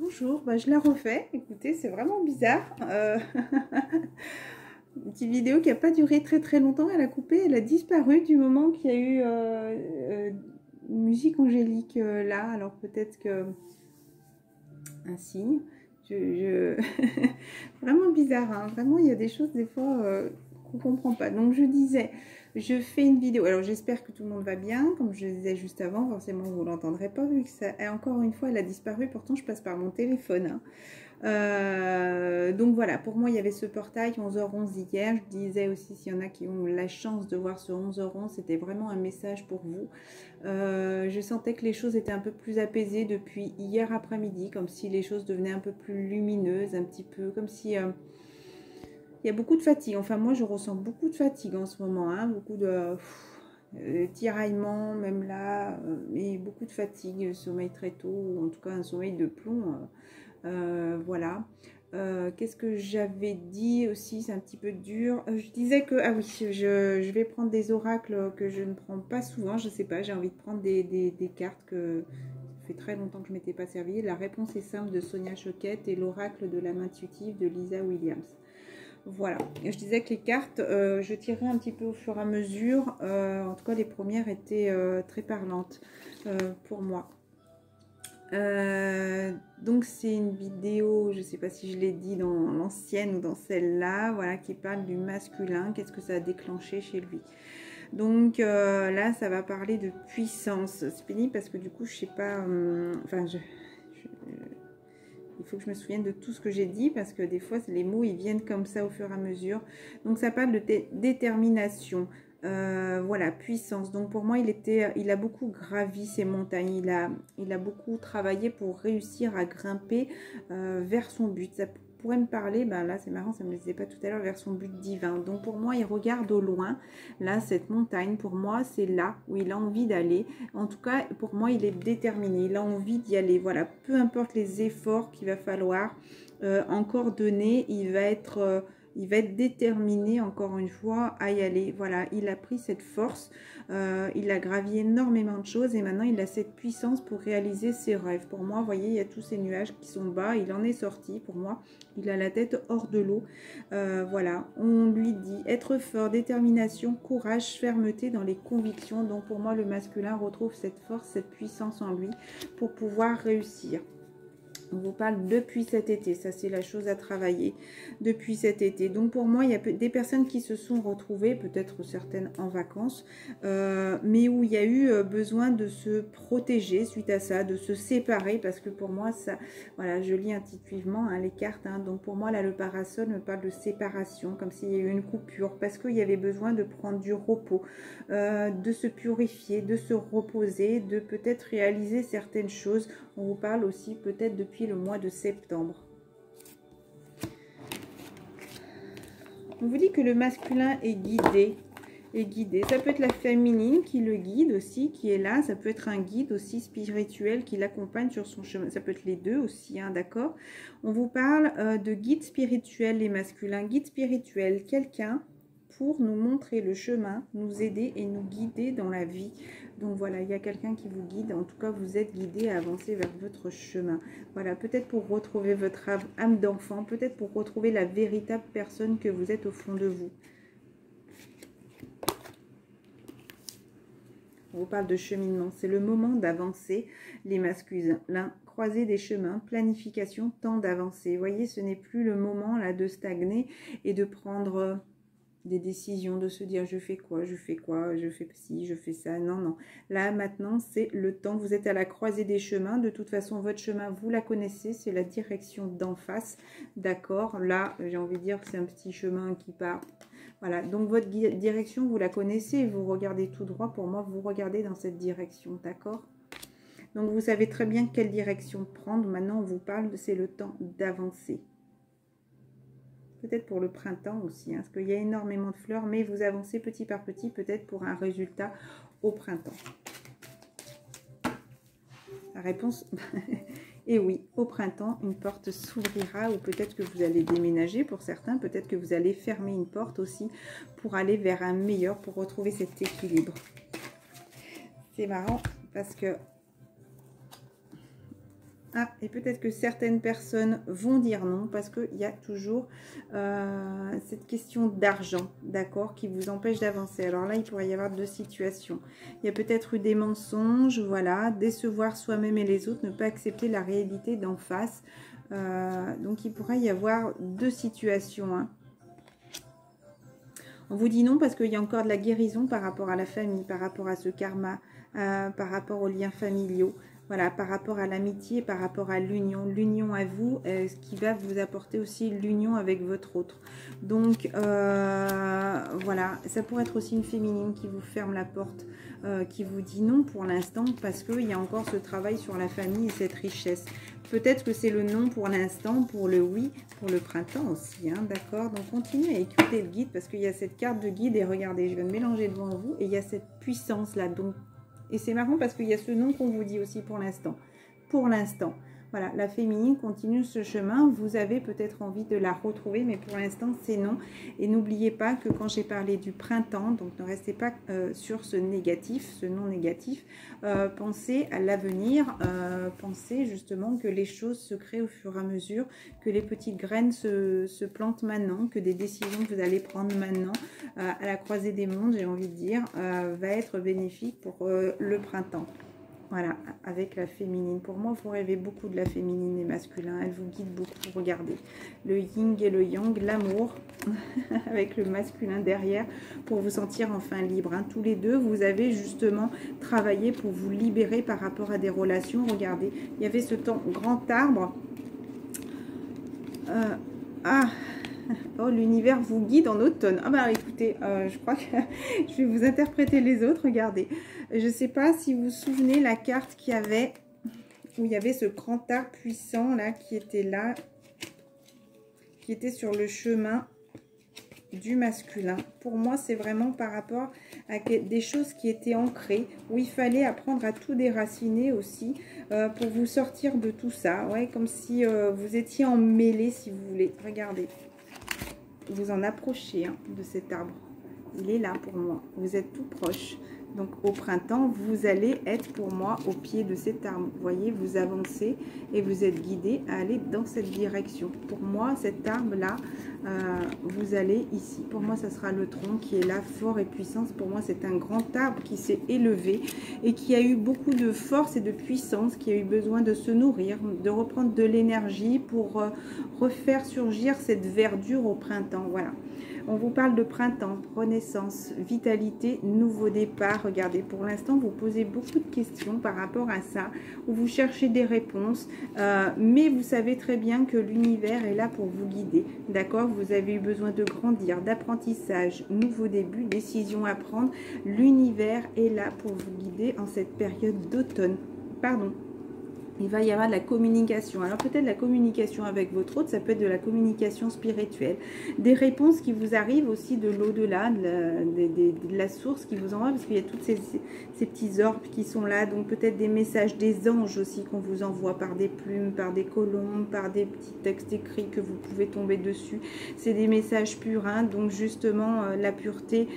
Bonjour, bah, je la refais. Écoutez, c'est vraiment bizarre. Une petite vidéo qui n'a pas duré très longtemps. Elle a coupé, elle a disparu du moment qu'il y a eu une musique angélique là. Alors peut-être que un signe. Vraiment bizarre, hein. Vraiment, il y a des choses des fois qu'on ne comprend pas. Donc je disais, je fais une vidéo. Alors j'espère que tout le monde va bien. Comme je le disais juste avant, forcément vous ne l'entendrez pas vu que ça, encore une fois, elle a disparu. Pourtant, je passe par mon téléphone, hein. Donc voilà, pour moi il y avait ce portail 11h11 hier. Je disais aussi s'il y en a qui ont la chance de voir ce 11h11, c'était vraiment un message pour vous. Je sentais que les choses étaient un peu plus apaisées depuis hier après-midi, comme si les choses devenaient un peu plus lumineuses, un petit peu comme si il y a beaucoup de fatigue. Enfin moi je ressens beaucoup de fatigue en ce moment, hein, beaucoup de tiraillements même là, mais beaucoup de fatigue, sommeil très tôt, ou en tout cas un sommeil de plomb. Voilà. Qu'est-ce que j'avais dit aussi, c'est un petit peu dur. Je disais que, ah oui, je vais prendre des oracles que je ne prends pas souvent, je sais pas, j'ai envie de prendre des cartes que ça fait très longtemps que je ne m'étais pas servi. La réponse est simple de Sonia Choquette et l'oracle de l'âme intuitive de Lisa Williams. Voilà, et je disais que les cartes, je tirerai un petit peu au fur et à mesure. En tout cas, les premières étaient très parlantes pour moi. Donc c'est une vidéo, je ne sais pas si je l'ai dit dans l'ancienne ou dans celle-là, voilà, qui parle du masculin, qu'est-ce que ça a déclenché chez lui. Donc là, ça va parler de puissance. C'est pénible parce que du coup, je sais pas, enfin, il faut que je me souvienne de tout ce que j'ai dit parce que des fois, les mots, ils viennent comme ça au fur et à mesure. Donc ça parle de détermination. Voilà, puissance. Donc pour moi, il a beaucoup gravi ces montagnes. Il a beaucoup travaillé pour réussir à grimper vers son but. Ça pourrait me parler, ben là c'est marrant, ça ne me le disait pas tout à l'heure, vers son but divin. Donc pour moi, il regarde au loin. Là, cette montagne, pour moi, c'est là où il a envie d'aller. En tout cas, pour moi, il est déterminé. Il a envie d'y aller. Voilà, peu importe les efforts qu'il va falloir encore donner, il va être déterminé, encore une fois, à y aller. Voilà, il a pris cette force, il a gravi énormément de choses et maintenant il a cette puissance pour réaliser ses rêves. Pour moi, vous voyez, il y a tous ces nuages qui sont bas, il en est sorti. Pour moi, il a la tête hors de l'eau. Voilà, on lui dit être fort, détermination, courage, fermeté dans les convictions. Donc pour moi, le masculin retrouve cette force, cette puissance en lui pour pouvoir réussir. On vous parle depuis cet été, ça c'est la chose à travailler depuis cet été. Donc pour moi, il y a des personnes qui se sont retrouvées, peut-être certaines en vacances, mais où il y a eu besoin de se protéger suite à ça, de se séparer, parce que pour moi, ça, voilà, je lis intuitivement hein, les cartes, hein, donc pour moi là le parasol me parle de séparation, comme s'il y a eu une coupure, parce qu'il y avait besoin de prendre du repos, de se purifier, de se reposer, de peut-être réaliser certaines choses. On vous parle aussi peut-être depuis le mois de septembre. On vous dit que le masculin est guidé. Ça peut être la féminine qui le guide aussi, qui est là. Ça peut être un guide aussi spirituel qui l'accompagne sur son chemin. Ça peut être les deux aussi, hein, d'accord. On vous parle de guide spirituel, les masculins. Guide spirituel, quelqu'un pour nous montrer le chemin, nous aider et nous guider dans la vie. Donc voilà, il y a quelqu'un qui vous guide. En tout cas, vous êtes guidé à avancer vers votre chemin. Voilà, peut-être pour retrouver votre âme d'enfant, peut-être pour retrouver la véritable personne que vous êtes au fond de vous. On vous parle de cheminement. C'est le moment d'avancer, les masculins. Croiser des chemins, planification, temps d'avancer. Vous voyez, ce n'est plus le moment là de stagner et de prendre des décisions, de se dire je fais quoi, je fais ci, je fais ça. Non, non. Là, maintenant, c'est le temps. Vous êtes à la croisée des chemins. De toute façon, votre chemin, vous la connaissez. C'est la direction d'en face. D'accord. Là, j'ai envie de dire que c'est un petit chemin qui part. Voilà. Donc, votre direction, vous la connaissez. Vous regardez tout droit. Pour moi, vous regardez dans cette direction. D'accord. Donc, vous savez très bien quelle direction prendre. Maintenant, on vous parle, c'est le temps d'avancer. Peut-être pour le printemps aussi, hein, parce qu'il y a énormément de fleurs, mais vous avancez petit par petit, peut-être pour un résultat au printemps. La réponse est oui, au printemps, une porte s'ouvrira, ou peut-être que vous allez déménager pour certains, peut-être que vous allez fermer une porte aussi pour aller vers un meilleur, pour retrouver cet équilibre. C'est marrant parce que Ah, et peut-être que certaines personnes vont dire non parce qu'il y a toujours cette question d'argent, d'accord, qui vous empêche d'avancer. Alors là, il pourrait y avoir deux situations. Il y a peut-être eu des mensonges, voilà, décevoir soi-même et les autres, ne pas accepter la réalité d'en face. Donc, il pourrait y avoir deux situations, hein. On vous dit non parce qu'il y a encore de la guérison par rapport à la famille, par rapport à ce karma, par rapport aux liens familiaux. Voilà, par rapport à l'amitié, par rapport à l'union à vous, ce qui va vous apporter aussi l'union avec votre autre. Donc, voilà, ça pourrait être aussi une féminine qui vous ferme la porte, qui vous dit non pour l'instant, parce qu'il y a encore ce travail sur la famille et cette richesse. Peut-être que c'est le non pour l'instant, pour le oui, pour le printemps aussi, hein, d'accord. Donc, continuez à écouter le guide, parce qu'il y a cette carte de guide, et regardez, je vais me mélanger devant vous, et il y a cette puissance-là, donc. Et c'est marrant parce qu'il y a ce nom qu'on vous dit aussi pour l'instant. Pour l'instant. Voilà, la féminine continue ce chemin. Vous avez peut-être envie de la retrouver, mais pour l'instant, c'est non. Et n'oubliez pas que quand j'ai parlé du printemps, donc ne restez pas sur ce négatif, ce non négatif. Pensez à l'avenir. Pensez justement que les choses se créent au fur et à mesure, que les petites graines se plantent maintenant, que des décisions que vous allez prendre maintenant, à la croisée des mondes, j'ai envie de dire, va être bénéfique pour le printemps. Voilà, avec la féminine. Pour moi, vous rêvez beaucoup de la féminine et masculin. Elle vous guide beaucoup. Regardez, le yin et le yang, l'amour, avec le masculin derrière, pour vous sentir enfin libre. Hein. Tous les deux, vous avez justement travaillé pour vous libérer par rapport à des relations. Regardez, il y avait ce grand arbre. Oh, l'univers vous guide en automne. Ah bah écoutez, je crois que je vais vous interpréter les autres. Regardez, je ne sais pas si vous vous souvenez la carte qu'il y avait, où il y avait ce grand arbre puissant là, qui était sur le chemin du masculin. Pour moi, c'est vraiment par rapport à des choses qui étaient ancrées, où il fallait apprendre à tout déraciner aussi, pour vous sortir de tout ça. Ouais, comme si vous étiez emmêlé, si vous voulez. Regardez. Vous en approchez, hein, de cet arbre. Il est là pour moi. Vous êtes tout proche. Donc au printemps, vous allez être pour moi au pied de cet arbre. Vous voyez, vous avancez et vous êtes guidé à aller dans cette direction. Pour moi, cet arbre-là, vous allez ici. Pour moi, ça sera le tronc qui est là, fort et puissant. Pour moi, c'est un grand arbre qui s'est élevé et qui a eu beaucoup de force et de puissance, qui a eu besoin de se nourrir, de reprendre de l'énergie pour refaire surgir cette verdure au printemps. Voilà. On vous parle de printemps, renaissance, vitalité, nouveau départ. Regardez, pour l'instant, vous posez beaucoup de questions par rapport à ça, où vous cherchez des réponses, mais vous savez très bien que l'univers est là pour vous guider. D'accord? Vous avez eu besoin de grandir, d'apprentissage, nouveau début, décision à prendre. L'univers est là pour vous guider en cette période d'automne. Pardon. Il va y avoir de la communication. Alors peut-être la communication avec votre autre, ça peut être de la communication spirituelle. Des réponses qui vous arrivent aussi de l'au-delà, de la source qui vous envoie, parce qu'il y a tous ces petits orbes qui sont là. Donc peut-être des messages des anges aussi qu'on vous envoie par des plumes, par des colombes, par des petits textes écrits que vous pouvez tomber dessus. C'est des messages purs, hein, donc justement la pureté,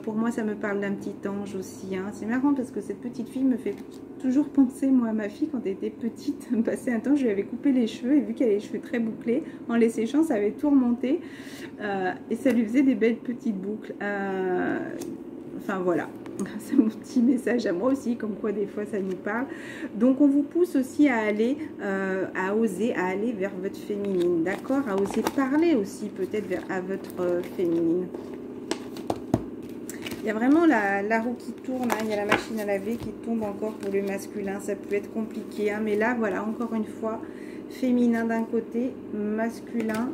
pour moi ça me parle d'un petit ange aussi. Hein. C'est marrant parce que cette petite fille me fait toujours penser, moi, à ma fille quand elle était petite. Passé un temps, je lui avais coupé les cheveux et vu qu'elle a les cheveux très bouclés, en les séchant, ça avait tout remonté et ça lui faisait des belles petites boucles. Enfin voilà, c'est mon petit message à moi aussi, comme quoi des fois ça nous parle. Donc on vous pousse aussi à aller, à oser, à aller vers votre féminine, d'accord, à oser parler aussi peut-être à votre féminine. Il y a vraiment la roue qui tourne, hein. Il y a la machine à laver qui tombe encore pour le masculin. Ça peut être compliqué, hein. Mais là, voilà, encore une fois, féminin d'un côté, masculin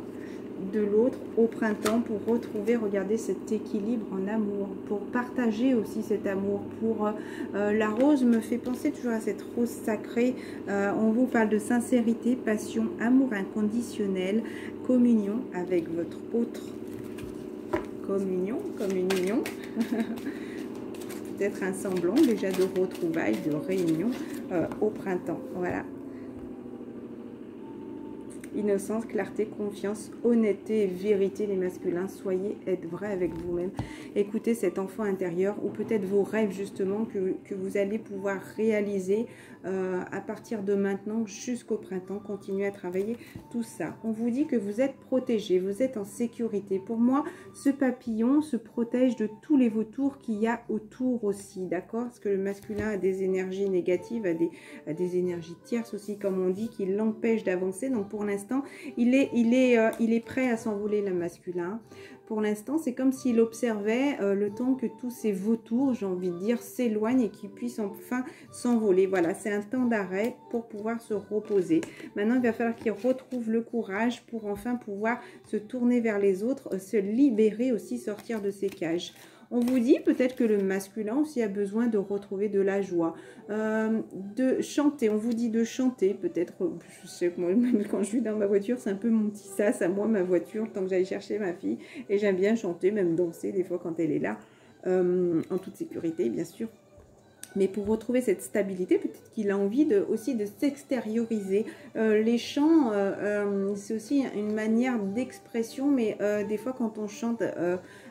de l'autre au printemps pour retrouver, regardez, cet équilibre en amour, pour partager aussi cet amour. Pour la rose me fait penser toujours à cette rose sacrée. On vous parle de sincérité, passion, amour inconditionnel, communion avec votre autre. Communion, communion, peut-être un semblant déjà de retrouvailles, de réunion au printemps. Voilà. innocence, clarté, confiance, honnêteté et vérité, les masculins. Soyez, êtes vrai avec vous-même. Écoutez cet enfant intérieur ou peut-être vos rêves justement que vous allez pouvoir réaliser à partir de maintenant jusqu'au printemps. Continuez à travailler tout ça. On vous dit que vous êtes protégé, vous êtes en sécurité. Pour moi, ce papillon se protège de tous les vautours qu'il y a autour aussi, d'accord? Parce que le masculin a des énergies négatives, a des énergies tierces aussi, comme on dit, qui l'empêchent d'avancer. Donc pour l'instant, il est prêt à s'envoler, le masculin. Pour l'instant, c'est comme s'il observait le temps que tous ces vautours, j'ai envie de dire, s'éloignent et qu'ils puissent enfin s'envoler. Voilà, c'est un temps d'arrêt pour pouvoir se reposer. Maintenant, il va falloir qu'il retrouve le courage pour enfin pouvoir se tourner vers les autres, se libérer aussi, sortir de ses cages. On vous dit peut-être que le masculin aussi a besoin de retrouver de la joie, de chanter. On vous dit de chanter, peut-être, je sais que moi, même quand je suis dans ma voiture, c'est un peu mon petit sas à moi, ma voiture, tant que j'aille chercher ma fille. Et j'aime bien chanter, même danser des fois quand elle est là, en toute sécurité, bien sûr. Mais pour retrouver cette stabilité, peut-être qu'il a envie aussi de s'extérioriser. Les chants, c'est aussi une manière d'expression, mais des fois quand on chante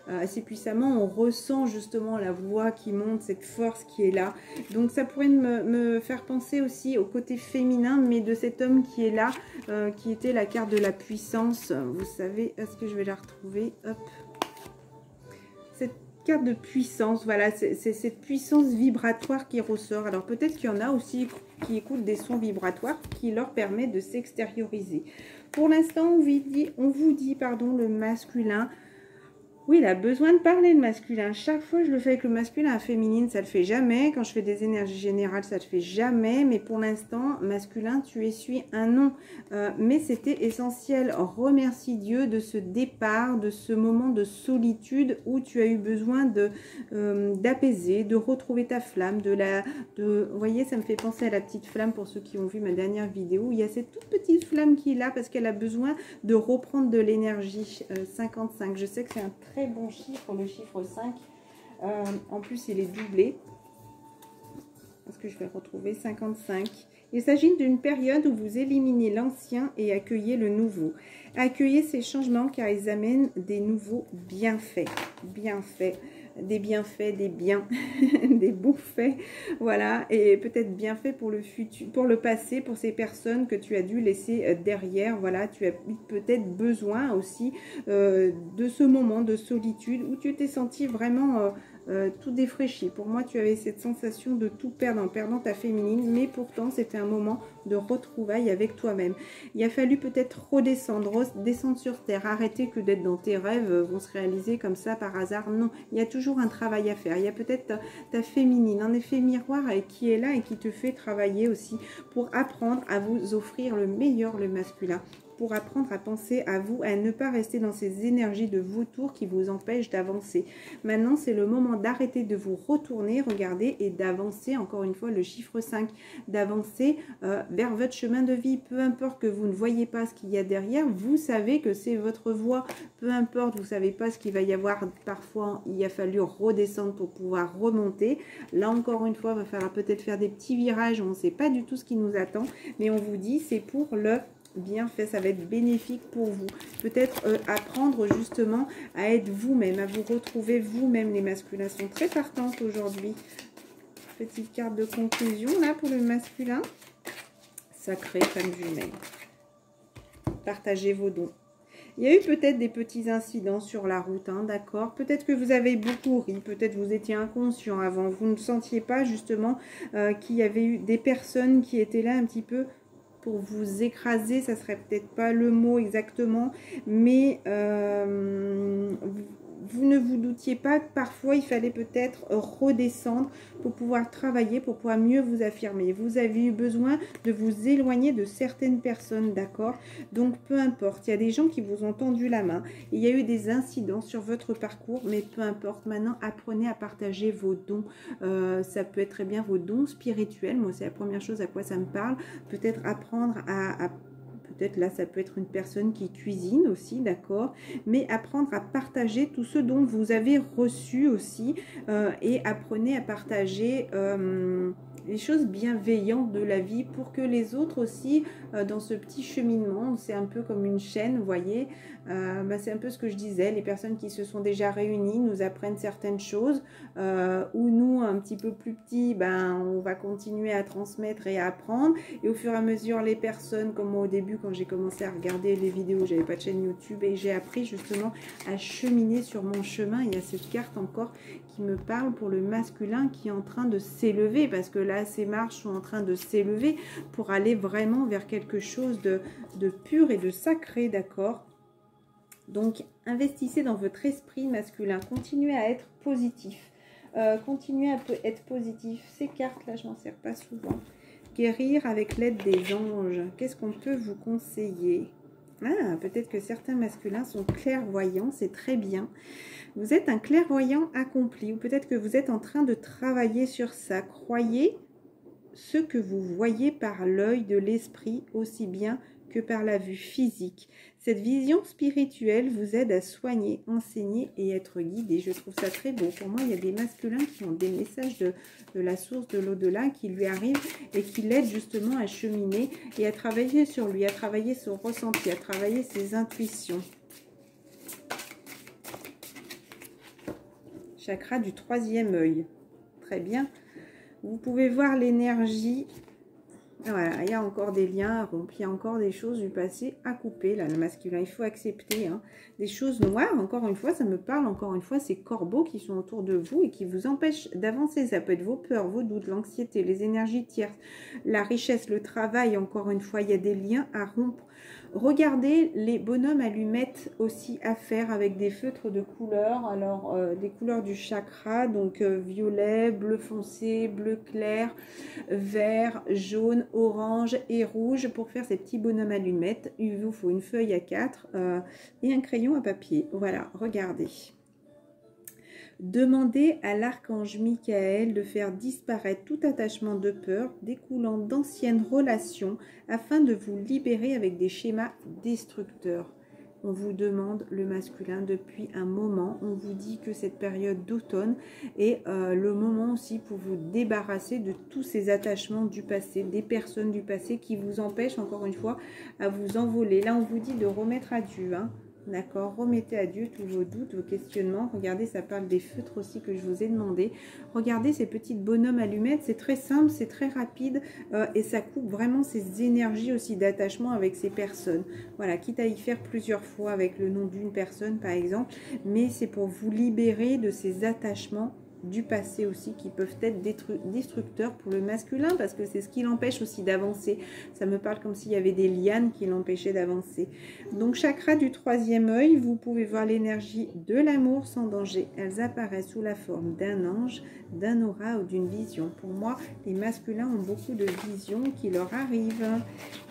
assez puissamment, on ressent justement la voix qui monte, cette force qui est là. Donc ça pourrait me faire penser aussi au côté féminin, mais de cet homme qui est là, qui était la carte de la puissance. Vous savez, est-ce que je vais la retrouver? Hop. Cette carte de puissance, voilà, c'est cette puissance vibratoire qui ressort. Alors peut-être qu'il y en a aussi qui écoutent des sons vibratoires qui leur permettent de s'extérioriser. Pour l'instant, on vous dit, pardon, le masculin. Oui, il a besoin de parler, le masculin. Chaque fois, je le fais avec le masculin. La féminine, ça le fait jamais. Quand je fais des énergies générales, ça le fait jamais. Mais pour l'instant, masculin, tu essuies un non. Mais c'était essentiel. Remercie Dieu de ce départ, de ce moment de solitude où tu as eu besoin d'apaiser, de retrouver ta flamme. Vous voyez, ça me fait penser à la petite flamme pour ceux qui ont vu ma dernière vidéo. Il y a cette toute petite flamme qui est là parce qu'elle a besoin de reprendre de l'énergie. 55. Je sais que c'est un très bon chiffre, le chiffre 5. En plus, il est doublé. Est-ce que je vais retrouver 55? Il s'agit d'une période où vous éliminez l'ancien et accueillez le nouveau. Accueillez ces changements car ils amènent des nouveaux bienfaits. Bienfaits. Des bienfaits, des biens, des beaux faits, voilà, et peut-être bienfaits pour le futur, pour le passé, pour ces personnes que tu as dû laisser derrière, voilà, tu as peut-être besoin aussi de ce moment de solitude où tu t'es senti vraiment tout défraîchi. Pour moi, tu avais cette sensation de tout perdre en perdant ta féminine, mais pourtant, c'était un moment de retrouvailles avec toi-même. Il a fallu peut-être redescendre, descendre sur terre, arrêter que d'être dans tes rêves vont se réaliser comme ça par hasard. Non, il y a toujours un travail à faire. Il y a peut-être ta féminine, en effet miroir, qui est là et qui te fait travailler aussi pour apprendre à vous offrir le meilleur, le masculin. Pour apprendre à penser à vous, à ne pas rester dans ces énergies de vautour qui vous empêchent d'avancer. Maintenant, c'est le moment d'arrêter de vous retourner, regarder et d'avancer, encore une fois, le chiffre 5, d'avancer vers votre chemin de vie. Peu importe que vous ne voyez pas ce qu'il y a derrière, vous savez que c'est votre voie. Peu importe, vous ne savez pas ce qu'il va y avoir. Parfois, il a fallu redescendre pour pouvoir remonter. Là, encore une fois, il va falloir peut-être faire des petits virages. On ne sait pas du tout ce qui nous attend, mais on vous dit, c'est pour le bien fait, ça va être bénéfique pour vous. Peut-être apprendre justement à être vous-même, à vous retrouver vous-même. Les masculins sont très partantes aujourd'hui. Petite carte de conclusion là pour le masculin. Sacré femme jumelle. Partagez vos dons. Il y a eu peut-être des petits incidents sur la route, hein, d'accord? Peut-être que vous avez beaucoup ri, peut-être vous étiez inconscient avant. Vous ne sentiez pas justement qu'il y avait eu des personnes qui étaient là un petit peu pour vous écraser, ça serait peut-être pas le mot exactement, mais vous ne vous doutiez pas que parfois il fallait peut-être redescendre pour pouvoir travailler, pour pouvoir mieux vous affirmer. Vous avez eu besoin de vous éloigner de certaines personnes, d'accord? Donc peu importe, il y a des gens qui vous ont tendu la main, il y a eu des incidents sur votre parcours, mais peu importe, maintenant apprenez à partager vos dons. Ça peut être très bien vos dons spirituels, moi c'est la première chose à quoi ça me parle, peut-être apprendre à peut-être là, ça peut être une personne qui cuisine aussi, d'accord? Mais apprendre à partager tout ce dont vous avez reçu aussi et apprenez à partager les choses bienveillantes de la vie pour que les autres aussi, dans ce petit cheminement, c'est un peu comme une chaîne, vous voyez, c'est un peu ce que je disais, les personnes qui se sont déjà réunies nous apprennent certaines choses, ou nous, un petit peu plus petits, on va continuer à transmettre et à apprendre, et au fur et à mesure, les personnes, comme moi au début, quand j'ai commencé à regarder les vidéos, j'avais pas de chaîne YouTube, et j'ai appris justement à cheminer sur mon chemin. Il y a cette carte encore qui me parle pour le masculin qui est en train de s'élever, parce que là ces marches sont en train de s'élever pour aller vraiment vers quelque chose de pur et de sacré, d'accord? Donc investissez dans votre esprit masculin, continuez à être positif, continuez à être positif. Ces cartes là je m'en sers pas souvent. Guérir avec l'aide des anges, qu'est-ce qu'on peut vous conseiller? Peut-être que certains masculins sont clairvoyants, c'est très bien. Vous êtes un clairvoyant accompli, ou peut-être que vous êtes en train de travailler sur ça. Croyez ce que vous voyez par l'œil de l'esprit aussi bien que par la vue physique. Cette vision spirituelle vous aide à soigner, enseigner et être guidé. Je trouve ça très beau. Pour moi, il y a des masculins qui ont des messages de la source de l'au-delà qui lui arrivent et qui l'aident justement à cheminer et à travailler sur lui, à travailler son ressenti, à travailler ses intuitions. Chakra du troisième œil. Très bien. Vous pouvez voir l'énergie. Voilà, il y a encore des liens à rompre, il y a encore des choses du passé à couper, là, le masculin. Il faut accepter des choses noires. Encore une fois, ça me parle, encore une fois, ces corbeaux qui sont autour de vous et qui vous empêchent d'avancer. Ça peut être vos peurs, vos doutes, l'anxiété, les énergies tierces, la richesse, le travail. Encore une fois, il y a des liens à rompre. Regardez les bonhommes allumettes aussi à faire avec des feutres de couleurs. Alors, des couleurs du chakra, donc violet, bleu foncé, bleu clair, vert, jaune, orange et rouge. Pour faire ces petits bonhommes allumettes, il vous faut une feuille A4 et un crayon à papier. Voilà, regardez. Demandez à l'archange Michael de faire disparaître tout attachement de peur découlant d'anciennes relations afin de vous libérer avec des schémas destructeurs. On vous demande le masculin depuis un moment. On vous dit que cette période d'automne est le moment aussi pour vous débarrasser de tous ces attachements du passé, des personnes du passé qui vous empêchent encore une fois à vous envoler. Là, on vous dit de remettre à Dieu, D'accord, remettez à Dieu tous vos doutes, vos questionnements. Regardez, ça parle des feutres aussi que je vous ai demandé. Regardez ces petites bonhommes allumettes, c'est très simple, c'est très rapide et ça coupe vraiment ces énergies aussi d'attachement avec ces personnes. Voilà, quitte à y faire plusieurs fois avec le nom d'une personne par exemple, mais c'est pour vous libérer de ces attachements du passé aussi qui peuvent être destructeurs pour le masculin parce que c'est ce qui l'empêche aussi d'avancer. Ça me parle comme s'il y avait des lianes qui l'empêchaient d'avancer. Donc chakra du troisième œil, vous pouvez voir l'énergie de l'amour sans danger. Elles apparaissent sous la forme d'un ange, d'un aura ou d'une vision. Pour moi, les masculins ont beaucoup de visions qui leur arrivent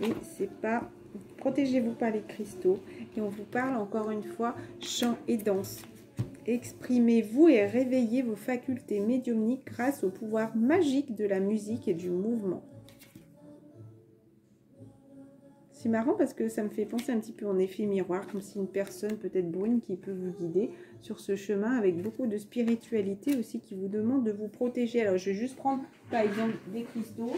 et c'est pas... Protégez-vous par les cristaux et on vous parle encore une fois chant et danse. Exprimez-vous et réveillez vos facultés médiumniques grâce au pouvoir magique de la musique et du mouvement. C'est marrant parce que ça me fait penser un petit peu en effet miroir, comme si une personne, peut-être brune, qui peut vous guider sur ce chemin avec beaucoup de spiritualité aussi qui vous demande de vous protéger. Alors je vais juste prendre par exemple des cristaux.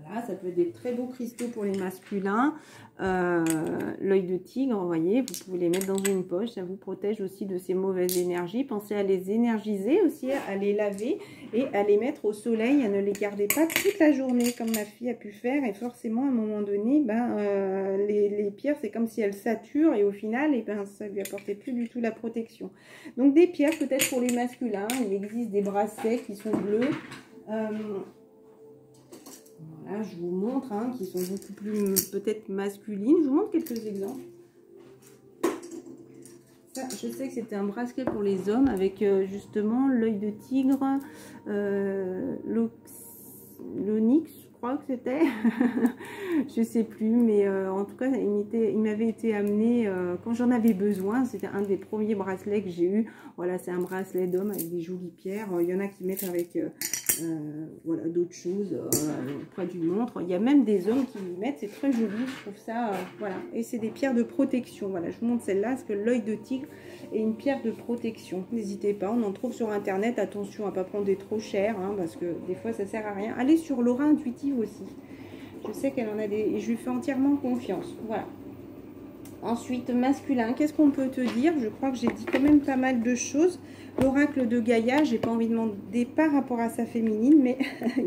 Voilà, ça peut être des très beaux cristaux pour les masculins. L'œil de tigre, vous voyez, vous pouvez les mettre dans une poche, ça vous protège aussi de ces mauvaises énergies. Pensez à les énergiser aussi, à les laver et à les mettre au soleil, à ne les garder pas toute la journée comme ma fille a pu faire. Et forcément, à un moment donné, les pierres, c'est comme si elles saturent et au final, ça lui apportait plus du tout la protection. Donc des pierres peut-être pour les masculins, il existe des bracelets qui sont bleus. Voilà, je vous montre, qui sont beaucoup plus peut-être masculines. Je vous montre quelques exemples. Ça, je sais que c'était un bracelet pour les hommes avec justement l'œil de tigre, l'onyx, je crois que c'était. Je sais plus, mais en tout cas, il m'avait été amené quand j'en avais besoin. C'était un des premiers bracelets que j'ai eu. Voilà, c'est un bracelet d'homme avec des jolies pierres. Il y en a qui mettent avec voilà, d'autres choses, poids du montre. Il y a même des hommes qui lui mettent, c'est très joli, je trouve ça, voilà. Et c'est des pierres de protection, voilà, je vous montre celle-là, parce que l'œil de tigre est une pierre de protection. N'hésitez pas, on en trouve sur internet, attention à ne pas prendre des trop chers, hein, parce que des fois ça sert à rien. Allez sur Laura Intuitive aussi, je sais qu'elle en a des, et je lui fais entièrement confiance, voilà. Ensuite, masculin, qu'est-ce qu'on peut te dire? Je crois que j'ai dit quand même pas mal de choses. L'oracle de Gaïa, j'ai pas envie de demander par rapport à sa féminine, mais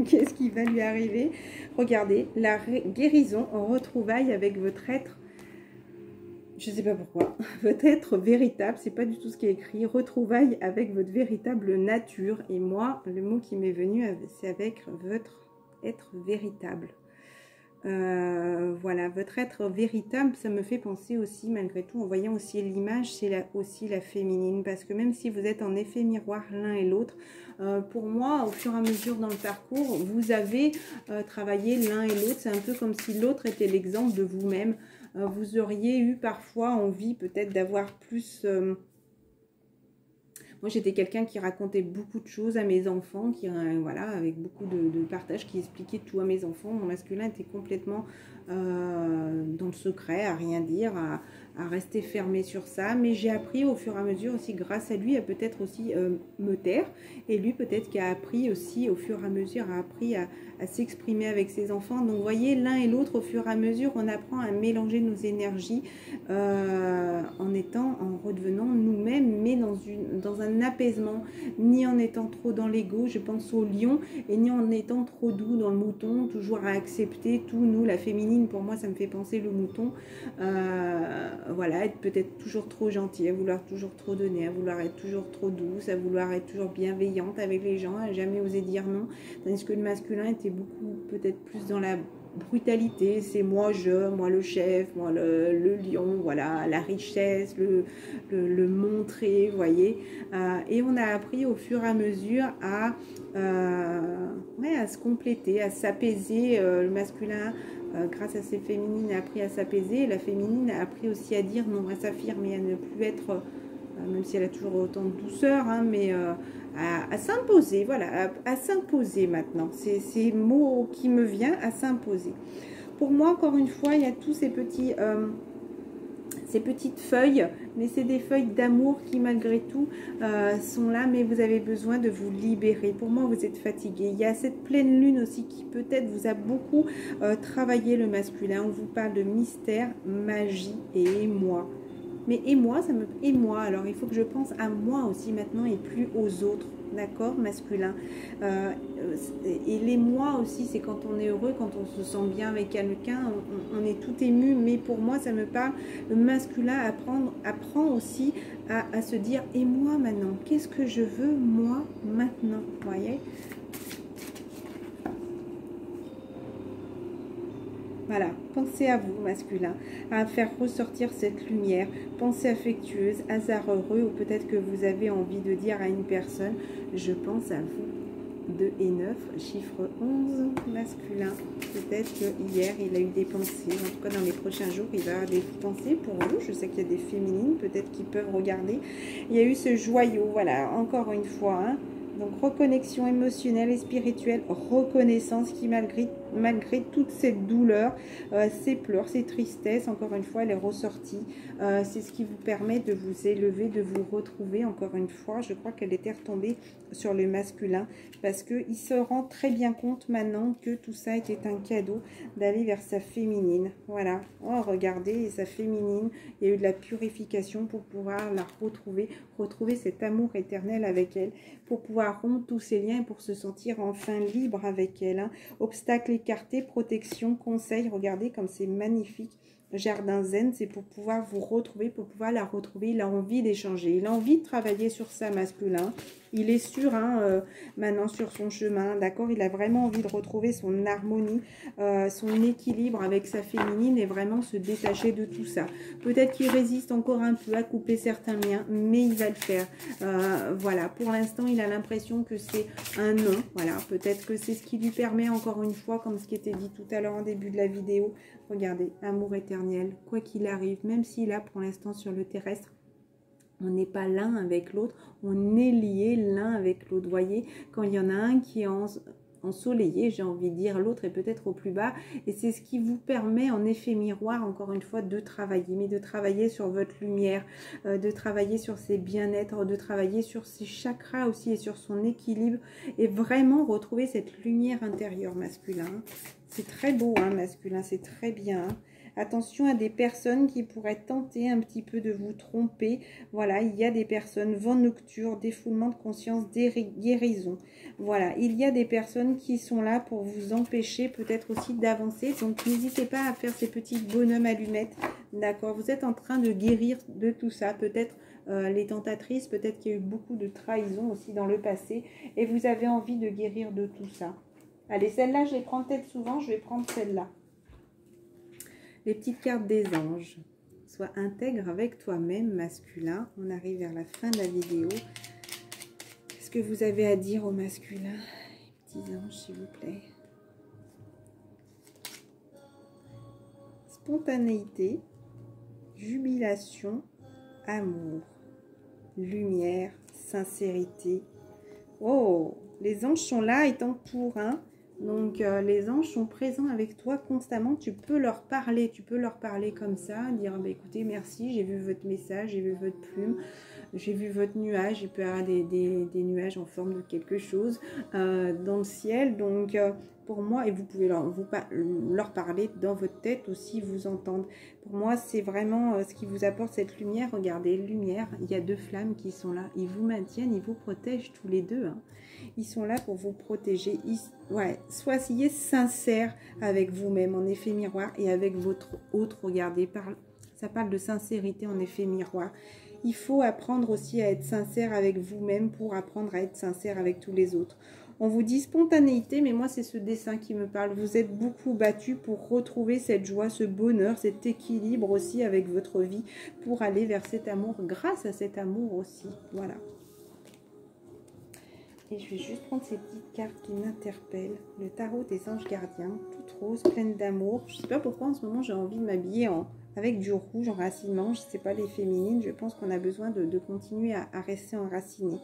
qu'est-ce qui va lui arriver? Regardez, la guérison en retrouvailles avec votre être, je sais pas pourquoi, votre être véritable, c'est pas du tout ce qui est écrit, retrouvailles avec votre véritable nature. Et moi, le mot qui m'est venu, c'est avec votre être véritable. Voilà, votre être véritable, ça me fait penser aussi, malgré tout, en voyant aussi l'image, c'est aussi la féminine, parce que même si vous êtes en effet miroir l'un et l'autre, pour moi, au fur et à mesure dans le parcours, vous avez travaillé l'un et l'autre, c'est un peu comme si l'autre était l'exemple de vous-même. Vous auriez eu parfois envie peut-être d'avoir plus... Moi, j'étais quelqu'un qui racontait beaucoup de choses à mes enfants, qui voilà, avec beaucoup de partage, qui expliquait tout à mes enfants. Mon masculin était complètement dans le secret, à rien dire, à rester fermé sur ça. Mais j'ai appris au fur et à mesure aussi, grâce à lui, à peut-être aussi me taire. Et lui, peut-être, qui a appris aussi, au fur et à mesure, a appris à s'exprimer avec ses enfants. Donc, vous voyez, l'un et l'autre, au fur et à mesure, on apprend à mélanger nos énergies en redevenant nous-mêmes, mais dans un apaisement, ni en étant trop dans l'ego, je pense au lion, et ni en étant trop doux dans le mouton, toujours à accepter tout. Nous, la féminine, pour moi, ça me fait penser le mouton. Voilà, être peut-être toujours trop gentil, à vouloir toujours trop donner, à vouloir être toujours trop douce, à vouloir être toujours bienveillante avec les gens, à jamais oser dire non, tandis que le masculin était beaucoup peut-être plus dans la brutalité, c'est moi le chef, moi le lion, voilà, la richesse, le montrer, vous voyez. Et on a appris au fur et à mesure à se compléter, à s'apaiser. Le masculin, grâce à ses féminines, a appris à s'apaiser. La féminine a appris aussi à dire non, à s'affirmer, à ne plus être, même si elle a toujours autant de douceur, hein, mais à s'imposer, voilà, à s'imposer maintenant. C'est le mot qui me vient, à s'imposer. Pour moi, encore une fois, il y a tous ces petits... ces petites feuilles, mais c'est des feuilles d'amour qui malgré tout sont là, mais vous avez besoin de vous libérer. Pour moi, vous êtes fatigué. Il y a cette pleine lune aussi qui peut-être vous a beaucoup travaillé le masculin. On vous parle de mystère, magie et moi. Mais et moi, alors il faut que je pense à moi aussi maintenant et plus aux autres, d'accord, masculin. Et les moi aussi, c'est quand on est heureux, quand on se sent bien avec quelqu'un, on est tout ému, mais pour moi, ça me parle, le masculin apprend aussi à se dire, et moi maintenant, qu'est-ce que je veux moi maintenant, vous voyez? Voilà, pensez à vous, masculin, à faire ressortir cette lumière, pensée affectueuse, hasard heureux, ou peut-être que vous avez envie de dire à une personne, je pense à vous. 2 et 9, chiffre 11, masculin. Peut-être que hier il a eu des pensées, en tout cas dans les prochains jours, il va avoir des pensées pour vous. Je sais qu'il y a des féminines, peut-être qui peuvent regarder. Il y a eu ce joyau, voilà, encore une fois, hein. Donc reconnexion émotionnelle et spirituelle, reconnaissance qui malgré toute cette douleur, ces pleurs, ces tristesses, encore une fois elle est ressortie. C'est ce qui vous permet de vous élever, de vous retrouver. Encore une fois, je crois qu'elle était retombée sur le masculin parce qu'il se rend très bien compte maintenant que tout ça était un cadeau, d'aller vers sa féminine. Voilà, oh, regardez, sa féminine, il y a eu de la purification pour pouvoir la retrouver cet amour éternel avec elle, pour pouvoir rompre tous ces liens, pour se sentir enfin libre avec elle, hein. Obstacles écartés, protection, conseil, regardez comme c'est magnifique. Jardin zen, c'est pour pouvoir vous retrouver, pour pouvoir la retrouver. Il a envie d'échanger, il a envie de travailler sur ça, masculin. Il est sûr, hein, maintenant sur son chemin, d'accord. Il a vraiment envie de retrouver son harmonie, son équilibre avec sa féminine et vraiment se détacher de tout ça. Peut-être qu'il résiste encore un peu à couper certains liens, mais il va le faire. Voilà, pour l'instant, il a l'impression que c'est un non. Voilà, peut-être que c'est ce qui lui permet encore une fois, comme ce qui était dit tout à l'heure en début de la vidéo. Regardez, amour éternel, quoi qu'il arrive, même s'il a pour l'instant sur le terrestre, On n'est pas l'un avec l'autre, on est liés l'un avec l'autre. Vous voyez, quand il y en a un qui est ensoleillé, j'ai envie de dire, l'autre est peut-être au plus bas. Et c'est ce qui vous permet, en effet miroir, encore une fois, de travailler. Mais de travailler sur votre lumière, de travailler sur ses bien-être, de travailler sur ses chakras aussi et sur son équilibre. Et vraiment retrouver cette lumière intérieure masculin. C'est très beau, hein, masculin, c'est très bien. Hein. Attention à des personnes qui pourraient tenter un petit peu de vous tromper. Voilà, il y a des personnes, vent nocturne, défoulement de conscience, guérison. Voilà, il y a des personnes qui sont là pour vous empêcher peut-être aussi d'avancer. Donc, n'hésitez pas à faire ces petits bonhommes allumettes. D'accord, vous êtes en train de guérir de tout ça. Peut-être les tentatrices, peut-être qu'il y a eu beaucoup de trahison aussi dans le passé. Et vous avez envie de guérir de tout ça. Allez, celle-là, je les prends peut-être souvent. Je vais prendre celle-là. Les petites cartes des anges. Sois intègre avec toi-même, masculin. On arrive vers la fin de la vidéo. Qu'est-ce que vous avez à dire au masculin? Les petits anges, s'il vous plaît. Spontanéité, jubilation, amour, lumière, sincérité. Oh, les anges sont là et t'entourent, hein. Donc, les anges sont présents avec toi constamment. Tu peux leur parler comme ça, dire bah, écoutez, merci, j'ai vu votre message, j'ai vu votre plume, j'ai vu votre nuage. Il peut y avoir des nuages en forme de quelque chose dans le ciel. Donc, pour moi, et vous pouvez leur parler dans votre tête aussi, vous entendre. Pour moi, c'est vraiment ce qui vous apporte cette lumière. Regardez, lumière, il y a deux flammes qui sont là. Ils vous maintiennent, ils vous protègent tous les deux. Hein. Ils sont là pour vous protéger. Ouais, soyez sincère avec vous-même, en effet miroir, et avec votre autre. Regardez, ça parle de sincérité en effet miroir. Il faut apprendre aussi à être sincère avec vous-même pour apprendre à être sincère avec tous les autres. On vous dit spontanéité, mais moi, c'est ce dessin qui me parle. Vous êtes beaucoup battu pour retrouver cette joie, ce bonheur, cet équilibre aussi avec votre vie pour aller vers cet amour, grâce à cet amour aussi. Voilà. Et je vais juste prendre ces petites cartes qui m'interpellent. Le tarot des anges gardiens, toute rose, pleine d'amour. Je ne sais pas pourquoi en ce moment j'ai envie de m'habiller avec du rouge, enracinement. Je ne sais pas, les féminines, je pense qu'on a besoin de continuer à rester enraciné.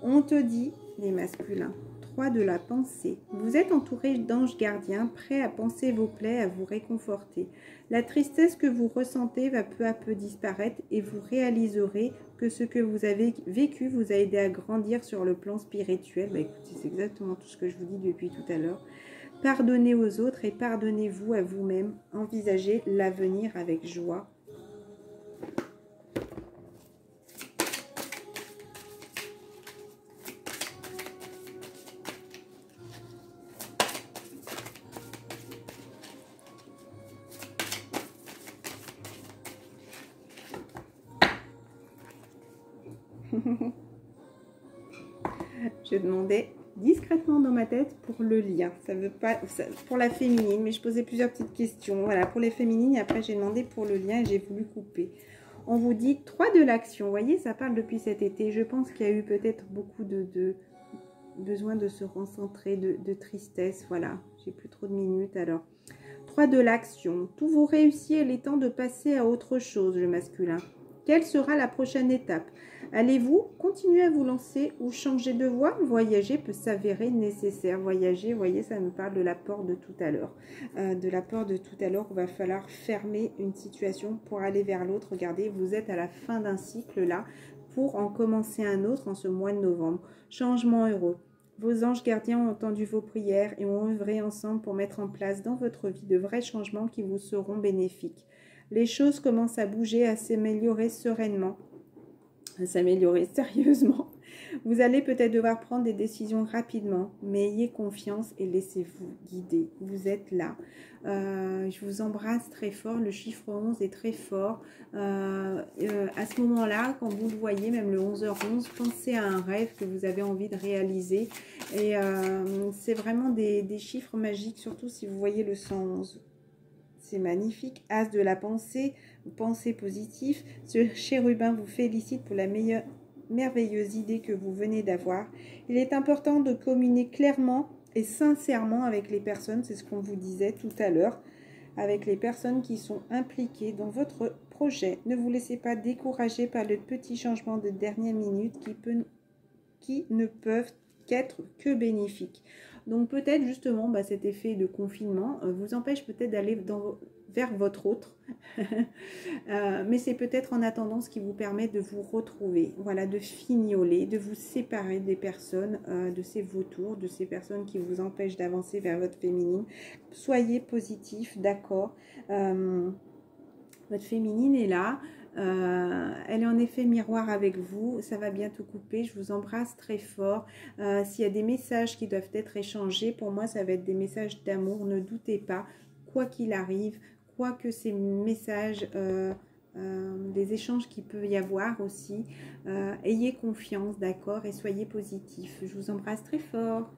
On te dit, les masculins, 3 de la pensée. Vous êtes entouré d'anges gardiens, prêts à panser vos plaies, à vous réconforter. La tristesse que vous ressentez va peu à peu disparaître et vous réaliserez que ce que vous avez vécu vous a aidé à grandir sur le plan spirituel. Bah, écoutez, c'est exactement tout ce que je vous dis depuis tout à l'heure. Pardonnez aux autres et pardonnez-vous à vous-même. Envisagez l'avenir avec joie. Je demandais discrètement dans ma tête pour le lien. Ça veut pas pour la féminine, mais je posais plusieurs petites questions. Voilà, pour les féminines, et après j'ai demandé pour le lien et j'ai voulu couper. On vous dit 3 de l'action. Vous voyez, ça parle depuis cet été. Je pense qu'il y a eu peut-être beaucoup de besoin de se recentrer, de tristesse. Voilà, j'ai plus trop de minutes alors. 3 de l'action. Tout vous réussit, il est temps de passer à autre chose, le masculin. Quelle sera la prochaine étape? Allez-vous continuer à vous lancer ou changer de voie? Voyager peut s'avérer nécessaire. Voyager, vous voyez, ça me parle de l'apport de tout à l'heure. De l'apport de tout à l'heure, il va falloir fermer une situation pour aller vers l'autre. Regardez, vous êtes à la fin d'un cycle là pour en commencer un autre en ce mois de novembre. Changement heureux. Vos anges gardiens ont entendu vos prières et ont œuvré ensemble pour mettre en place dans votre vie de vrais changements qui vous seront bénéfiques. Les choses commencent à bouger, à s'améliorer sereinement, à s'améliorer sérieusement. Vous allez peut-être devoir prendre des décisions rapidement, mais ayez confiance et laissez-vous guider. Vous êtes là. Je vous embrasse très fort. Le chiffre 11 est très fort. À ce moment-là, quand vous le voyez, même le 11h11, pensez à un rêve que vous avez envie de réaliser. Et c'est vraiment des chiffres magiques, surtout si vous voyez le 111. C'est magnifique. As de la pensée, pensée positive. Ce chérubin vous félicite pour la merveilleuse idée que vous venez d'avoir. Il est important de communiquer clairement et sincèrement avec les personnes. C'est ce qu'on vous disait tout à l'heure. avec les personnes qui sont impliquées dans votre projet. Ne vous laissez pas décourager par le petit changement de dernière minute qui ne peuvent qu'être que bénéfiques. Donc peut-être justement cet effet de confinement vous empêche peut-être d'aller vers votre autre. Mais c'est peut-être en attendant ce qui vous permet de vous retrouver, voilà, de fignoler, de vous séparer des personnes, de ces vautours, de ces personnes qui vous empêchent d'avancer vers votre féminine. Soyez positif, d'accord. Votre féminine est là. Elle est en effet miroir avec vous, ça va bientôt couper, je vous embrasse très fort. S'il y a des messages qui doivent être échangés, pour moi ça va être des messages d'amour, ne doutez pas, quoi qu'il arrive, quoi que ces messages, des échanges qu'il peut y avoir aussi, ayez confiance, d'accord, et soyez positifs. Je vous embrasse très fort.